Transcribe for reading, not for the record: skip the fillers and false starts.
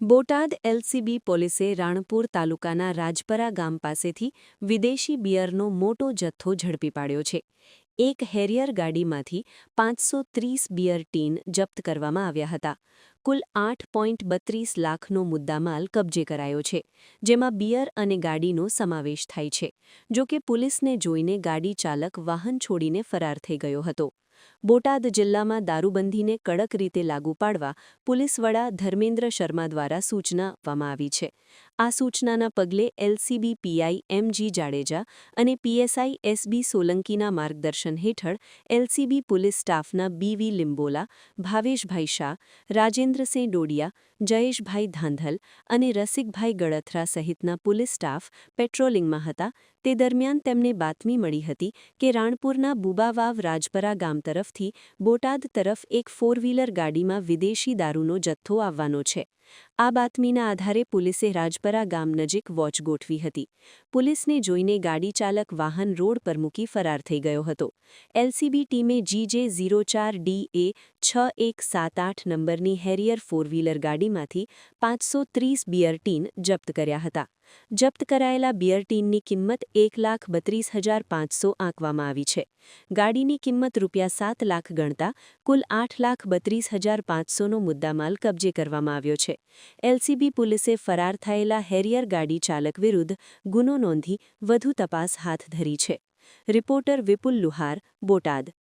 Botad LCB પોલીસે રાણપુર તાલુકાના રાજપરા ગામ પાસેથી વિદેશી બિયરનો મોટો જથ્થો ઝડપી પાડ્યો છે. એક હેરિયર ગાડીમાંથી 530 બિયર ટીન જપ્ત કરવામાં આવ્યા હતા. કુલ 8.32 લાખનો મુદ્દામાલ કબજે કરાયો છે, જેમાં બિયર અને ગાડીનો સમાવેશ થાય છે. જો કે પોલીસને જોઈને ગાડી ચાલક વાહન છોડીને ફરાર થઈ ગયો હતો. બોટાદ જિલ્લામાં દારૂબંધીને કડક રીતે લાગુ પાડવા પોલીસ વડા ધર્મેન્દ્ર શર્મા દ્વારા સૂચના આપવામાં આવી છે. આ સૂચનાના પગલે એલસીબી પીઆઈ એમજી જાડેજા અને પીએસઆઈ એસબી સોલંકીના માર્ગદર્શન હેઠળ એલસીબી પોલીસ સ્ટાફના બીવી લિંબોલા, ભાવેશભાઈ શાહ, રાજેન્દ્રસિંહ ડોડિયા, જયેશભાઈ ધાંધલ અને રસિકભાઈ ગળથરા સહિતના પોલીસ સ્ટાફ પેટ્રોલિંગમાં હતા. તે દરમિયાન તેમને બાતમી મળી હતી કે રાણપુરના બુબાવાવ રાજપરા ગામ તરફથી બોટાદ તરફ એક ફોર વ્હીલર ગાડીમાં વિદેશી દારૂનો જથ્થો આવવાનો છે. આ બાતમીના આધારે પોલીસે રાજપરા ગામ નજીક વોચ ગોઠવી હતી. પોલીસને જોઈને ગાડી ચાલક વાહન રોડ પર મૂકી ફરાર થઈ ગયો હતો. એલસીબી ટીમે GJ04DA 6178 નંબરની હેરિયર ફોર વ્હીલર ગાડીમાંથી 530 બિયર ટીન જપ્ત કર્યા હતા. જપ્ત કરાયેલા બિયર ટીનની કિંમત 1,32,500 આંકવામાં આવી છે. ગાડીની કિંમત ₹7 લાખ ગણતા કુલ 8,32,500નો મુદ્દામાલ કબજે કરવામાં આવ્યો છે. એલસીબી પોલીસે ફરાર થયેલા હેરિયર ગાડી ચાલક વિરુદ્ધ ગુનો નોંધી વધુ તપાસ હાથ ધરી છે. રિપોર્ટર વિપુલ લુહાર, બોટાદ.